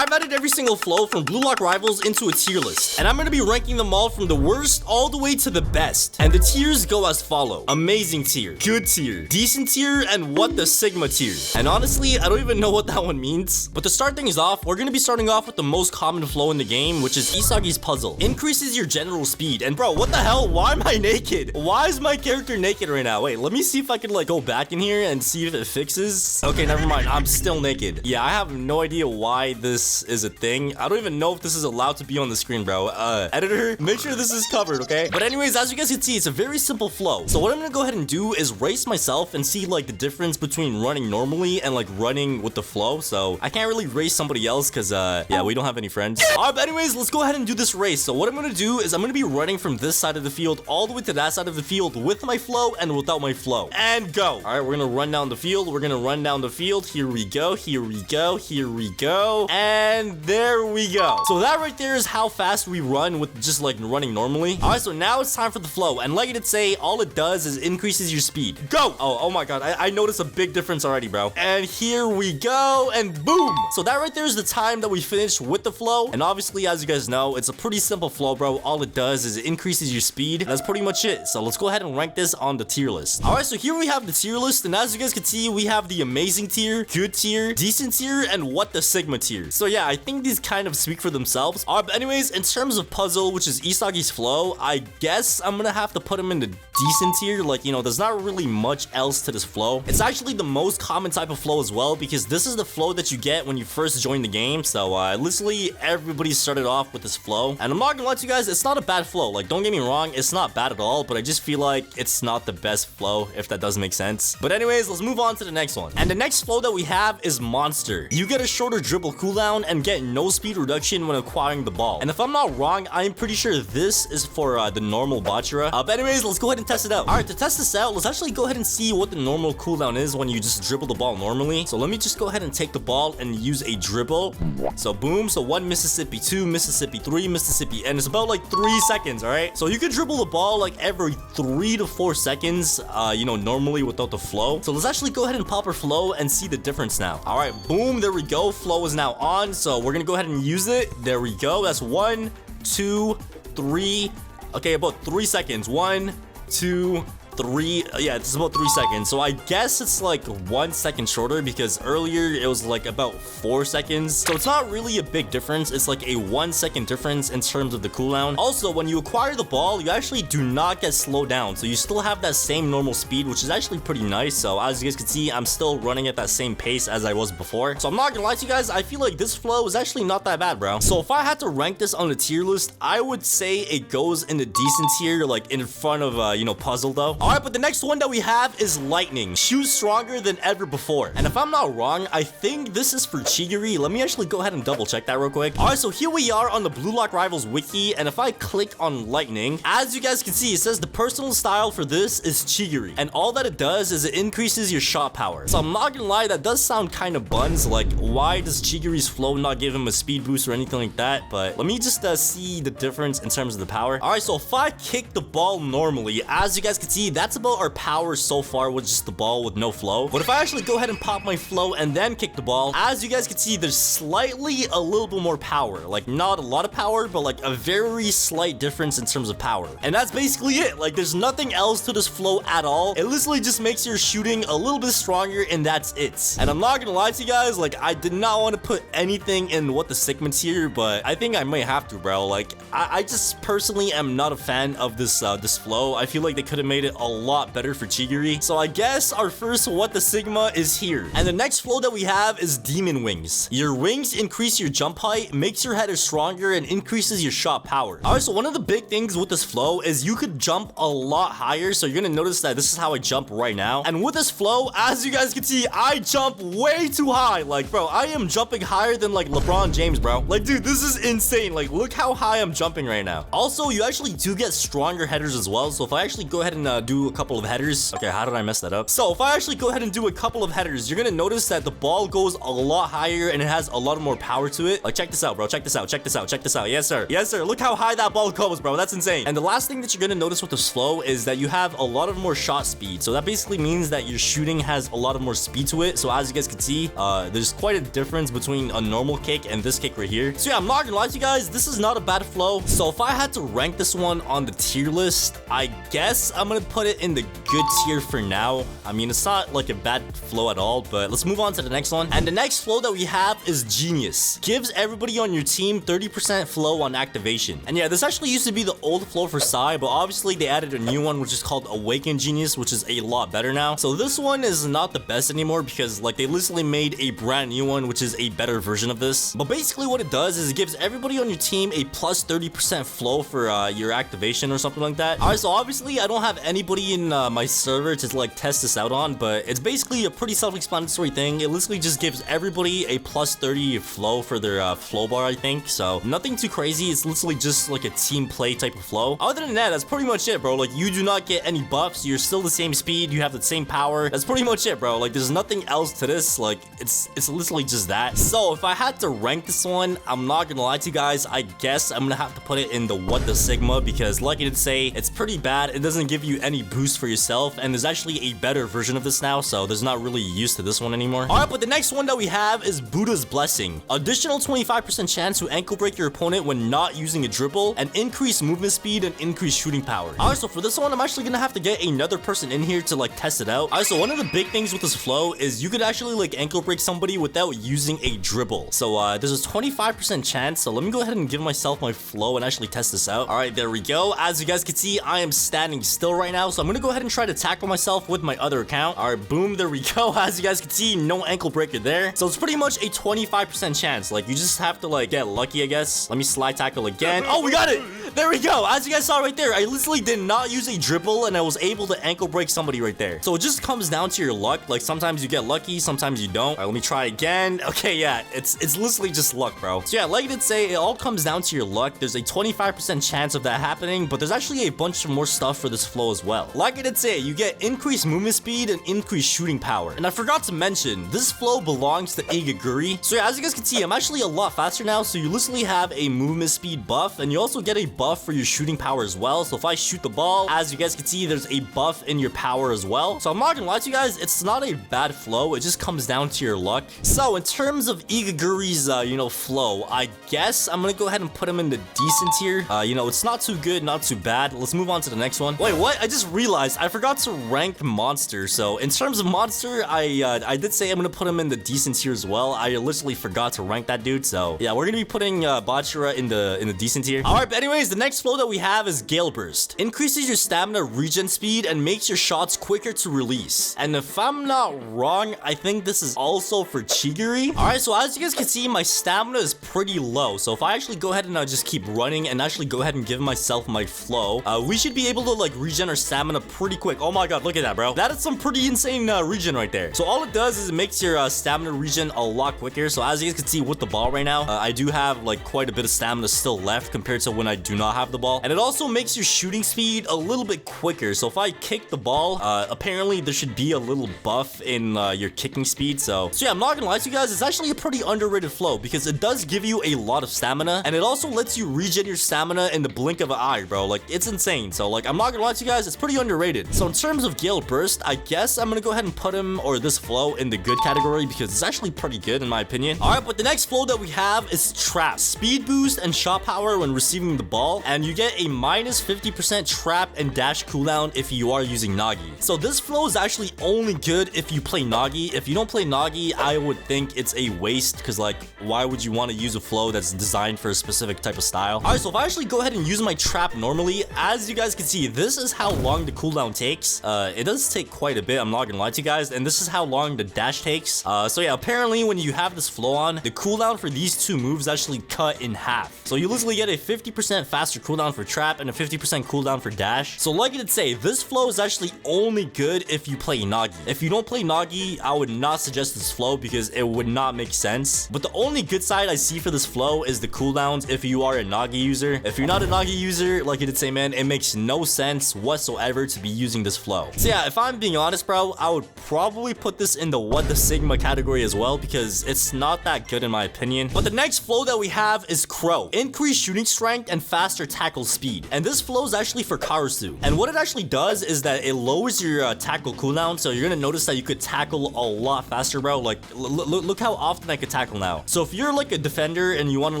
I've added every single flow from Blue Lock Rivals into a tier list, and I'm gonna be ranking them all from the worst all the way to the best. And the tiers go as follow: amazing tier, good tier, decent tier, and what the Sigma tier. And honestly, I don't even know what that one means. But to start things off, we're gonna be starting off with the most common flow in the game, which is Isagi's puzzle. Increases your general speed. And bro, what the hell? Why am I naked? Why is my character naked right now? Wait, let me see if I can like go back in here and see if it fixes. Okay, never mind. I'm still naked. Yeah, I have no idea why this is a thing. I don't even know if this is allowed to be on the screen, bro. Editor, make sure this is covered, okay? But anyways, as you guys can see, it's a very simple flow. So what I'm gonna go ahead and do is race myself and see like the difference between running normally and like running with the flow. So I can't really race somebody else because yeah, we don't have any friends. Alright, but anyways, let's go ahead and do this race. So what I'm gonna do is I'm gonna be running from this side of the field all the way to that side of the field with my flow and without my flow. And go. Alright, we're gonna run down the field. We're gonna run down the field. Here we go. Here we go. Here we go. And there we go. So that right there is how fast we run with just like running normally. Alright, so now it's time for the flow. And like it did say, all it does is increases your speed. Go. Oh my god. I noticed a big difference already, bro. And here we go. And boom. So that right there is the time that we finished with the flow. And obviously, as you guys know, it's a pretty simple flow, bro. All it does is it increases your speed. That's pretty much it. So let's go ahead and rank this on the tier list. Alright, so here we have the tier list. And as you guys can see, we have the amazing tier, good tier, decent tier, and what the Sigma tier. So yeah, I think these kind of speak for themselves. Alright, but anyways, in terms of puzzle, which is Isagi's flow, I guess I'm gonna have to put him in the decent tier. Like, you know, there's not really much else to this flow. It's actually the most common type of flow as well, because this is the flow that you get when you first join the game. So literally everybody started off with this flow, and I'm not gonna lie to you guys, it's not a bad flow. Like, don't get me wrong, it's not bad at all, but I just feel like it's not the best flow, if that does make sense. But anyways, let's move on to the next one. And the next flow that we have is monster. You get a shorter dribble cooldown and get no speed reduction when acquiring the ball. And if I'm not wrong, I'm pretty sure this is for the normal Bachara. But anyways, let's go ahead and test it out. Alright, to test this out, let's actually go ahead and see what the normal cooldown is when you just dribble the ball normally. So let me just go ahead and take the ball and use a dribble. So boom, so 1 Mississippi, 2 Mississippi, 3 Mississippi, and it's about like 3 seconds. All right, so you can dribble the ball like every 3 to 4 seconds, you know, normally without the flow. So let's actually go ahead and pop our flow and see the difference now. All right, boom, there we go. Flow is now on, so we're gonna go ahead and use it. There we go. That's 1, 2, 3. Okay, about 3 seconds. 1, 2, 3. Yeah, it's about 3 seconds. So I guess it's like 1 second shorter, because earlier it was like about 4 seconds. So it's not really a big difference. It's like a 1 second difference in terms of the cooldown. Also, when you acquire the ball, you actually do not get slowed down. So you still have that same normal speed, which is actually pretty nice. So as you guys can see, I'm still running at that same pace as I was before. So I'm not gonna lie to you guys, I feel like this flow is actually not that bad, bro. So if I had to rank this on the tier list, I would say it goes in the decent tier, like in front of you know, puzzle though. Alright, but the next one that we have is lightning. Shoots stronger than ever before. And if I'm not wrong, I think this is for Chigiri. Let me actually go ahead and double check that real quick. Alright, so here we are on the Blue Lock Rivals wiki, and if I click on lightning, as you guys can see, it says the personal style for this is Chigiri, and all that it does is it increases your shot power. So I'm not gonna lie, that does sound kind of buns. Like, why does Chigiri's flow not give him a speed boost or anything like that? But let me just see the difference in terms of the power. Alright, so if I kick the ball normally, as you guys can see, that's about our power so far with just the ball with no flow. But if I actually go ahead and pop my flow and then kick the ball, as you guys can see, there's slightly a little bit more power. Like, not a lot of power, but like a very slight difference in terms of power. And that's basically it. Like, there's nothing else to this flow at all. It literally just makes your shooting a little bit stronger, and that's it. And I'm not gonna lie to you guys, like, I did not want to put anything in what the Sigma tier, but I think I might have to, bro. Like, I just personally am not a fan of this this flow. I feel like they could have made it a lot better for Chigiri. So I guess our first what the Sigma is here. And the next flow that we have is demon wings. Your wings increase your jump height, makes your header stronger, and increases your shot power. Alright, so one of the big things with this flow is you could jump a lot higher. So you're gonna notice that this is how I jump right now. And with this flow, as you guys can see, I jump way too high. Like, bro, I am jumping higher than like LeBron James, bro. Like, dude, this is insane. Like, look how high I'm jumping right now. Also, you actually do get stronger headers as well. So if I actually go ahead and do a couple of headers. Okay, how did I mess that up? So if I actually go ahead and do a couple of headers, you're gonna notice that the ball goes a lot higher and it has a lot more power to it. Like, check this out, bro. Check this out. Check this out. Check this out. Yes, sir. Yes, sir. Look how high that ball goes, bro. That's insane. And the last thing that you're gonna notice with this flow is that you have a lot of more shot speed. So that basically means that your shooting has a lot of more speed to it. So as you guys can see, there's quite a difference between a normal kick and this kick right here. So yeah, I'm not gonna lie to you guys, this is not a bad flow. So if I had to rank this one on the tier list, I guess I'm gonna put it in the good tier for now. I mean, it's not like a bad flow at all, but let's move on to the next one. And the next flow that we have is Genius. Gives everybody on your team 30% flow on activation. And yeah, this actually used to be the old flow for Psy, but obviously they added a new one, which is called Awaken Genius, which is a lot better now. So this one is not the best anymore because like they literally made a brand new one, which is a better version of this. But basically what it does is it gives everybody on your team a plus 30% flow for your activation or something like that. Alright, so obviously I don't have anybody in my server to like test this out on, but it's basically a pretty self-explanatory thing. It literally just gives everybody a plus 30 flow for their flow bar, I think. So nothing too crazy. It's literally just like a team play type of flow. Other than that, that's pretty much it, bro. Like, you do not get any buffs. You're still the same speed. You have the same power. That's pretty much it, bro. Like, there's nothing else to this. Like, it's literally just that. So if I had to rank this one, I'm not gonna lie to you guys, I guess I'm gonna have to put it in the what the sigma, because like I did say, it's pretty bad. It doesn't give you any boost for yourself, and there's actually a better version of this now, so there's not really use to this one anymore. All right, but the next one that we have is Buddha's Blessing. Additional 25% chance to ankle break your opponent when not using a dribble, and increase movement speed and increase shooting power. All right, so for this one, I'm actually gonna have to get another person in here to like test it out. All right, so one of the big things with this flow is you could actually like ankle break somebody without using a dribble. So there's a 25% chance. So let me go ahead and give myself my flow and actually test this out. All right, there we go. As you guys can see, I am standing still right now. So I'm gonna go ahead and try to tackle myself with my other account. All right, boom, there we go. As you guys can see, no ankle breaker there. So it's pretty much a 25% chance. Like, you just have to like get lucky, I guess. Let me slide tackle again. Oh, we got it. There we go. As you guys saw right there, I literally did not use a dribble and I was able to ankle break somebody right there. So it just comes down to your luck. Like, sometimes you get lucky, sometimes you don't. All right, let me try again. Okay, yeah, it's literally just luck, bro. So yeah, like I did say, it all comes down to your luck. There's a 25% chance of that happening, but there's actually a bunch of more stuff for this flow as well. Like I did say, you get increased movement speed and increased shooting power. And I forgot to mention, this flow belongs to Igaguri. So yeah, as you guys can see, I'm actually a lot faster now. So you literally have a movement speed buff, and you also get a buff for your shooting power as well. So if I shoot the ball, as you guys can see, there's a buff in your power as well. So I'm not gonna lie to you guys, it's not a bad flow. It just comes down to your luck. So in terms of Igaguri's, flow, I guess I'm gonna go ahead and put him in the decent tier. It's not too good, not too bad. Let's move on to the next one. Wait, what? I just realized I forgot to rank Monster. So in terms of Monster, I did say I'm gonna put him in the decent tier as well. I literally forgot to rank that dude. So yeah, we're gonna be putting Bachira in the decent tier. All right, but anyways, the next flow that we have is Gale Burst. Increases your stamina regen speed and makes your shots quicker to release. And if I'm not wrong, I think this is also for Chigiri. All right, so as you guys can see, my stamina is pretty low. So if I actually go ahead and just keep running and actually go ahead and give myself my flow, we should be able to like regen our stamina pretty quick. Oh my god, look at that, bro. That is some pretty insane regen right there. So all it does is it makes your stamina regen a lot quicker. So as you guys can see with the ball right now, I do have like quite a bit of stamina still left compared to when I do not have the ball. And it also makes your shooting speed a little bit quicker. So if I kick the ball, apparently there should be a little buff in your kicking speed. So yeah, I'm not gonna lie to you guys, it's actually a pretty underrated flow because it does give you a lot of stamina, and it also lets you regen your stamina in the blink of an eye, bro. Like, it's insane. So like, I'm not gonna lie to you guys, it's pretty underrated. So in terms of Gale Burst, I guess I'm gonna go ahead and put him, or this flow, in the good category because it's actually pretty good in my opinion. All right, but the next flow that we have is Trap. Speed boost and shot power when receiving the ball, and you get a minus 50% trap and dash cooldown if you are using Nagi. So this flow is actually only good if you play Nagi. If you don't play Nagi, I would think it's a waste, because like, why would you want to use a flow that's designed for a specific type of style? All right, so if I actually go ahead and use my trap normally, as you guys can see, this is how long the cooldown takes. It does take quite a bit, I'm not gonna lie to you guys, and this is how long the dash takes. So yeah, apparently when you have this flow on, the cooldown for these two moves actually cut in half. So you literally get a 50% faster faster cooldown for trap and a 50% cooldown for dash. So like I did say, this flow is actually only good if you play Nagi. If you don't play Nagi, I would not suggest this flow because it would not make sense. But the only good side I see for this flow is the cooldowns if you are a Nagi user. If you're not a Nagi user, like I did say, man, it makes no sense whatsoever to be using this flow. So yeah, if I'm being honest, bro, I would probably put this in the what the Sigma category as well because it's not that good in my opinion. But the next flow that we have is Crow. Increased shooting strength and faster tackle speed. And this flow is actually for Karasu. And what it actually does is that it lowers your tackle cooldown. So you're gonna notice that you could tackle a lot faster, bro. Like look how often I could tackle now. So if you're like a defender and you want to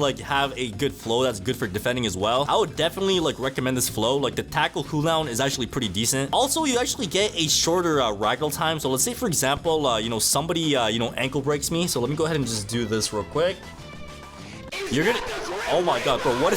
like have a good flow that's good for defending as well, I would definitely like recommend this flow. Like the tackle cooldown is actually pretty decent. Also, you actually get a shorter ragdoll time. So let's say for example, you know, somebody you know, ankle breaks me. So let me go ahead and just do this real quick. You're gonna, oh my god, bro, what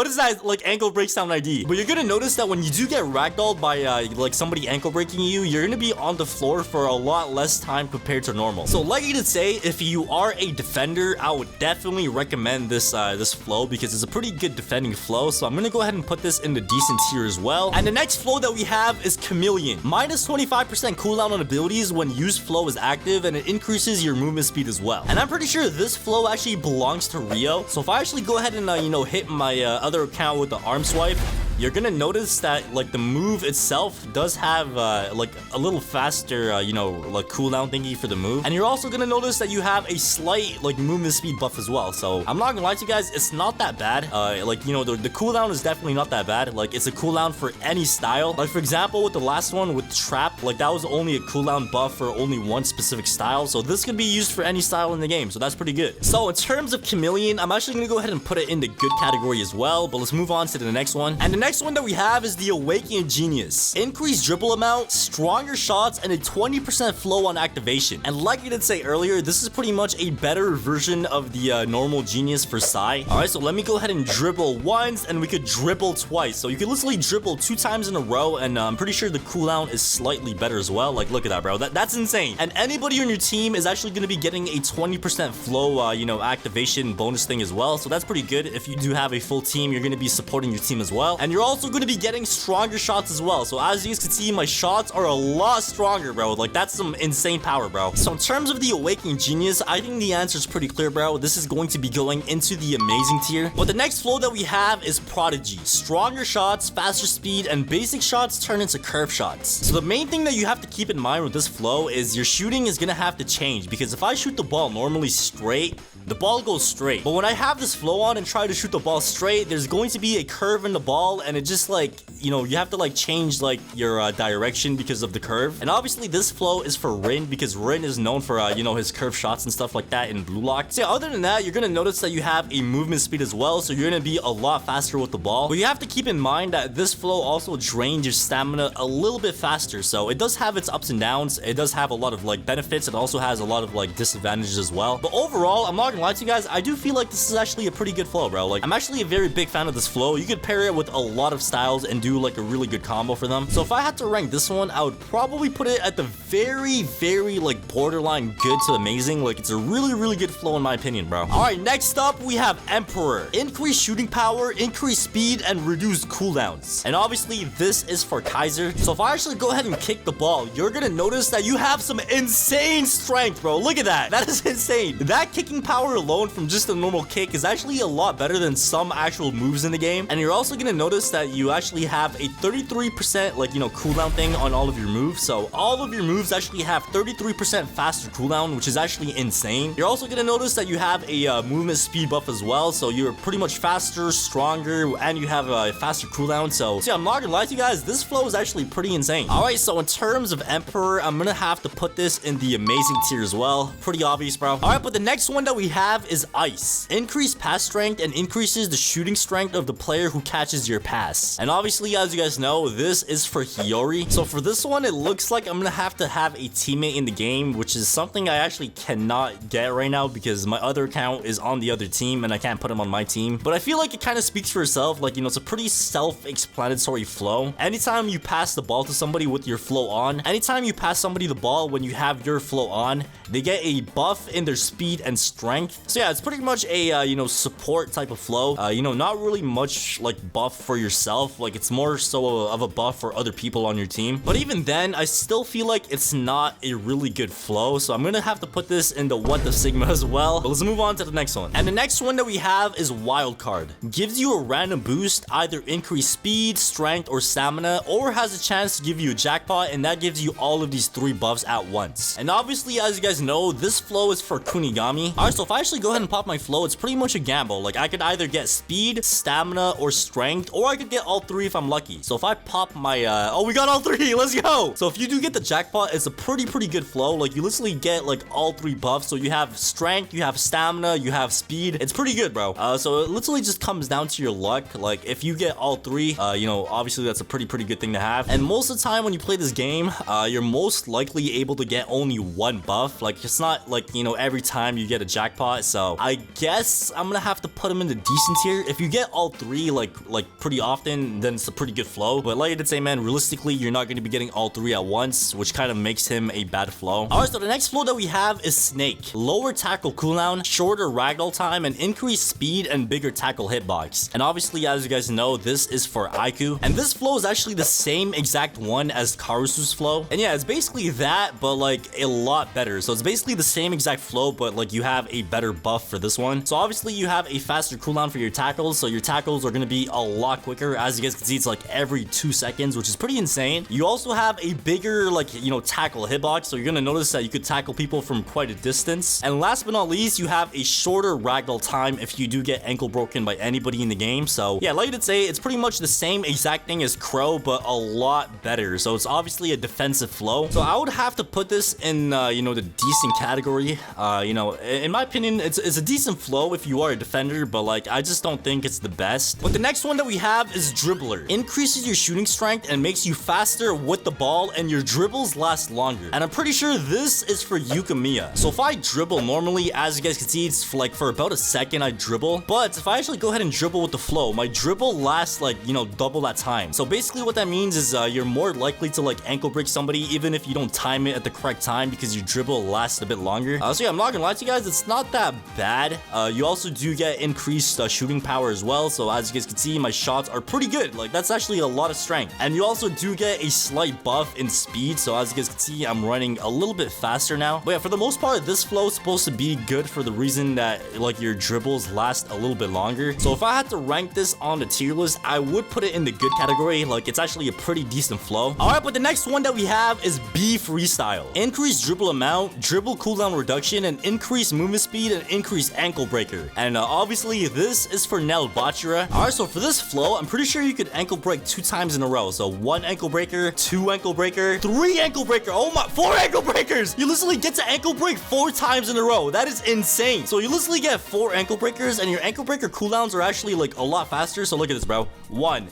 is that like ankle break sound ID? But you're gonna notice that when you do get ragdolled by like somebody ankle breaking you, you're gonna be on the floor for a lot less time compared to normal. So like I did say, if you are a defender, I would definitely recommend this this flow because it's a pretty good defending flow. So I'm gonna go ahead and put this in the decent tier as well. And the next flow that we have is Chameleon. Minus 25% cooldown on abilities when used flow is active, and it increases your movement speed as well. And I'm pretty sure this flow actually belongs to Rio. So if I actually go ahead and you know, hit my other account with the arm swipe, you're gonna notice that like the move itself does have like a little faster you know, like cooldown thingy for the move. And you're also gonna notice that you have a slight like movement speed buff as well. So I'm not gonna lie to you guys, it's not that bad. Like, you know, the cooldown is definitely not that bad. Like it's a cooldown for any style. Like for example, with the last one with trap, like that was only a cooldown buff for only one specific style. So this can be used for any style in the game. So that's pretty good. So in terms of Chameleon, I'm actually gonna go ahead and put it in the good category as well. But let's move on to the next one. And the next one that we have is the Awakened Genius. Increased dribble amount, stronger shots, and a 20% flow on activation. And like I did say earlier, this is pretty much a better version of the normal Genius for Psy. Alright, so let me go ahead and dribble once, and we could dribble twice. So you could literally dribble 2 times in a row, and I'm pretty sure the cooldown is slightly better as well. Like, look at that, bro. That's insane. And anybody on your team is actually going to be getting a 20% flow, you know, activation bonus thing as well. So that's pretty good. If you do have a full team, you're going to be supporting your team as well. And you're also going to be getting stronger shots as well. So as you guys can see, my shots are a lot stronger, bro. Like that's some insane power, bro. So in terms of the Awakening Genius, I think the answer is pretty clear, bro. This is going to be going into the amazing tier. But the next flow that we have is Prodigy. Stronger shots, faster speed, and basic shots turn into curve shots. So the main thing that you have to keep in mind with this flow is your shooting is gonna have to change, because if I shoot the ball normally straight, the ball goes straight. But when I have this flow on and try to shoot the ball straight, there's going to be a curve in the ball, and it just like, you know, you have to like change like your direction because of the curve. And obviously this flow is for Rin, because Rin is known for you know, his curve shots and stuff like that in Blue Lock. So yeah, other than that, you're gonna notice that you have a movement speed as well, so you're gonna be a lot faster with the ball. But you have to keep in mind that this flow also drains your stamina a little bit faster, so it does have its ups and downs. It does have a lot of like benefits. It also has a lot of like disadvantages as well. But overall, I'm not gonna lie to you guys, I do feel like this is actually a pretty good flow, bro. Like I'm actually a very big fan of this flow. You could pair it with a lot of styles and do like a really good combo for them. So if I had to rank this one, I would probably put it at the very like borderline good to amazing. Like it's a really good flow in my opinion, bro. All right, next up we have Emperor. Increased shooting power, increased speed, and reduced cooldowns. And obviously this is for Kaiser. So if I actually go ahead and kick the ball, you're gonna notice that you have some insane strength, bro. Look at that. That is insane. That kicking power alone from just a normal kick is actually a lot better than some actual moves in the game. And you're also gonna notice that you actually have a 33% like, you know, cooldown thing on all of your moves. So all of your moves actually have 33% faster cooldown, which is actually insane. You're also gonna notice that you have a movement speed buff as well. So you're pretty much faster, stronger, and you have a faster cooldown. So yeah, I'm not gonna lie to you guys, this flow is actually pretty insane. All right, so in terms of Emperor, I'm gonna have to put this in the amazing tier as well. Pretty obvious, bro. All right, but the next one that we have is Ice. Increased pass strength and increases the shooting strength of the player who catches your pass. And obviously obviously, as you guys know, this is for Hiyori. So for this one, it looks like I'm gonna have to have a teammate in the game, which is something I actually cannot get right now because my other account is on the other team and I can't put him on my team. But I feel like it kind of speaks for itself. Like, you know, it's a pretty self-explanatory flow. Anytime you pass the ball to somebody with your flow on, anytime you pass somebody the ball when you have your flow on, they get a buff in their speed and strength. So yeah, it's pretty much a, you know, support type of flow. You know, not really much like buff for yourself. Like, it's more so of a buff for other people on your team. But even then, I still feel like it's not a really good flow. So I'm gonna have to put this in the what the sigma as well. But let's move on to the next one. And the next one that we have is wild card. Gives you a random boost, either increased speed, strength, or stamina, or has a chance to give you a jackpot, and that gives you all of these 3 buffs at once. And obviously, as you guys know, this flow is for Kunigami. Alright, so if I actually go ahead and pop my flow, it's pretty much a gamble. Like, I could either get speed, stamina, or strength, or I could get all 3 if I'm lucky. So if I pop my oh, we got all 3. Let's go. So if you do get the jackpot, it's a pretty good flow. Like, you literally get like all 3 buffs. So you have strength, you have stamina, you have speed. It's pretty good, bro. So it literally just comes down to your luck. Like, if you get all 3, you know, obviously that's a pretty good thing to have. And most of the time when you play this game, you're most likely able to get only 1 buff. Like, it's not like, you know, every time you get a jackpot. So I guess I'm gonna have to put him in the decent tier. If you get all 3 like pretty often, then it's a pretty good flow. But like I did say, man, realistically, you're not going to be getting all 3 at once, which kind of makes him a bad flow. Alright, so the next flow that we have is Snake. Lower tackle cooldown, shorter ragdoll time, and increased speed and bigger tackle hitbox. And obviously, as you guys know, this is for Aiku. And this flow is actually the same exact one as Karusu's flow. And yeah, it's basically that, but like a lot better. So it's basically the same exact flow, but like you have a better buff for this one. So obviously, you have a faster cooldown for your tackles. So your tackles are going to be a lot quicker. As you guys can see, it's like every 2 seconds, which is pretty insane. You also have a bigger, like, you know, tackle hitbox. So you're going to notice that you could tackle people from quite a distance. And last but not least, you have a shorter ragdoll time if you do get ankle broken by anybody in the game. So yeah, like I did say, it's pretty much the same exact thing as Crow, but a lot better. So it's obviously a defensive flow. So I would have to put this in, you know, the decent category. You know, in my opinion, it's a decent flow if you are a defender, but like, I just don't think it's the best. But the next one that we have is Dribbler. Increases your shooting strength and makes you faster with the ball, and your dribbles last longer. And I'm pretty sure this is for Yukimiya. So if I dribble normally, as you guys can see, it's like for about a second I dribble. But if I actually go ahead and dribble with the flow, my dribble lasts like, you know, double that time. So basically what that means is you're more likely to like ankle break somebody even if you don't time it at the correct time because your dribble lasts a bit longer. So yeah, I'm not gonna lie to you guys, it's not that bad. You also do get increased shooting power as well. So as you guys can see, my shots are pretty good. Like, that's actually a lot of strength. And you also do get a slight buff in speed. So as you guys can see, I'm running a little bit faster now. But yeah, for the most part, this flow is supposed to be good for the reason that like your dribbles last a little bit longer. So if I had to rank this on the tier list, I would put it in the good category. Like, it's actually a pretty decent flow. All right, but the next one that we have is B freestyle. Increased dribble amount, dribble cooldown reduction, and increased movement speed and increased ankle breaker. And obviously this is for Nel Bachira. All right, so for this flow, I'm pretty sure you could ankle break 2 times in a row. So 1 ankle breaker, 2 ankle breaker, 3 ankle breaker. Oh my, 4 ankle breakers. You literally get to ankle break 4 times in a row. That is insane. So you literally get 4 ankle breakers, and your ankle breaker cooldowns are actually like a lot faster. So look at this, bro. 1,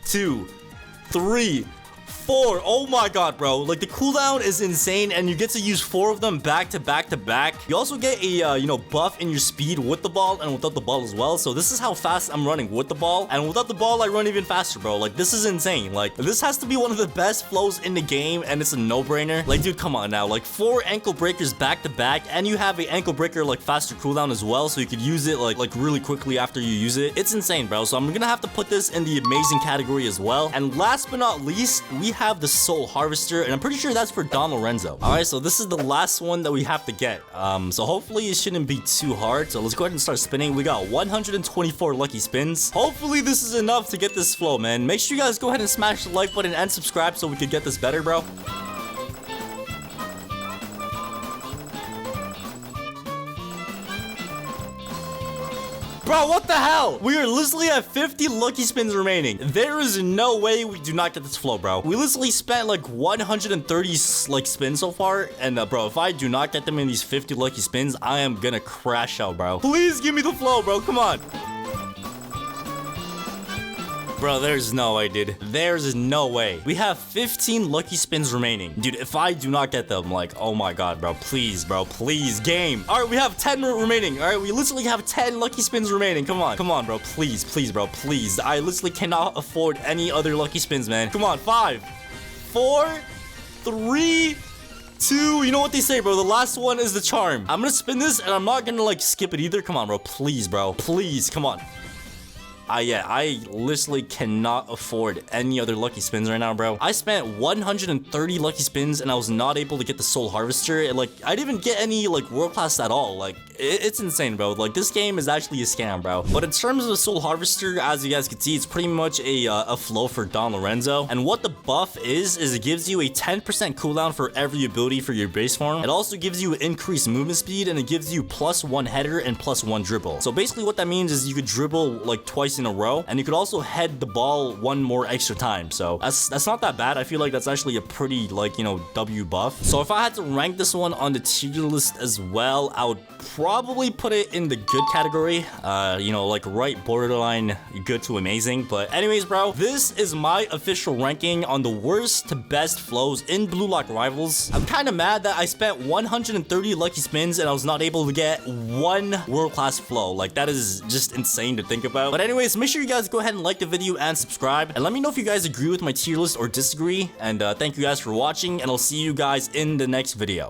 2, 3, 4. Oh my god, bro. Like, the cooldown is insane, and you get to use 4 of them back to back to back. You also get a, you know, buff in your speed with the ball and without the ball as well. So this is how fast I'm running with the ball, and without the ball, I run even faster, bro. Like, this is insane. Like, this has to be one of the best flows in the game, and it's a no-brainer. Like, dude, come on now. Like, 4 ankle breakers back to back, and you have an ankle breaker, like, faster cooldown as well, so you could use it, like really quickly after you use it. It's insane, bro. So I'm gonna have to put this in the amazing category as well. And last but not least, we have the Soul Harvester, and I'm pretty sure that's for Don Lorenzo. All right, so this is the last one that we have to get. So hopefully it shouldn't be too hard. So let's go ahead and start spinning. We got 124 lucky spins. Hopefully this is enough to get this flow, man. Make sure you guys go ahead and smash the like button and subscribe so we could get this better, bro. Bro, what the hell? We are literally at 50 lucky spins remaining. There is no way we do not get this flow, bro. We literally spent like 130 like spins so far. And bro, if I do not get them in these 50 lucky spins, I am gonna crash out, bro. Please give me the flow, bro. Come on. Bro, there's no way, dude. There's no way. We have 15 lucky spins remaining. Dude, if I do not get them, like, oh my god, bro. Please, bro. Please, game. All right, we have 10 remaining. All right, we literally have 10 lucky spins remaining. Come on. Come on, bro. Please, please, bro. Please. I literally cannot afford any other lucky spins, man. Come on. 5, 4, 3, 2. You know what they say, bro? The last one is the charm. I'm gonna spin this, and I'm not gonna, like, skip it either. Come on, bro. Please, bro. Please. Come on. Yeah, I literally cannot afford any other lucky spins right now, bro. I spent 130 lucky spins and I was not able to get the soul harvester. And, like, I didn't even get any, like, world class at all. Like, it's insane, bro. Like, this game is actually a scam, bro. But in terms of the soul harvester, as you guys can see, it's pretty much a flow for Don Lorenzo. And what the buff is it gives you a 10% cooldown for every ability for your base form. It also gives you increased movement speed, and it gives you +1 header and +1 dribble. So basically what that means is you could dribble, like, twice in a row, and you could also head the ball one more extra time. So that's not that bad. I feel like that's actually a pretty, like, you know, W buff. So if I had to rank this one on the tier list as well, I would probably put it in the good category. You know, like right borderline good to amazing. But anyways, bro, this is my official ranking on the worst to best flows in Blue Lock Rivals. I'm kind of mad that I spent 130 lucky spins and I was not able to get one world-class flow. Like, that is just insane to think about. But anyways, make sure you guys go ahead and like the video and subscribe, and let me know if you guys agree with my tier list or disagree. And thank you guys for watching, and I'll see you guys in the next video.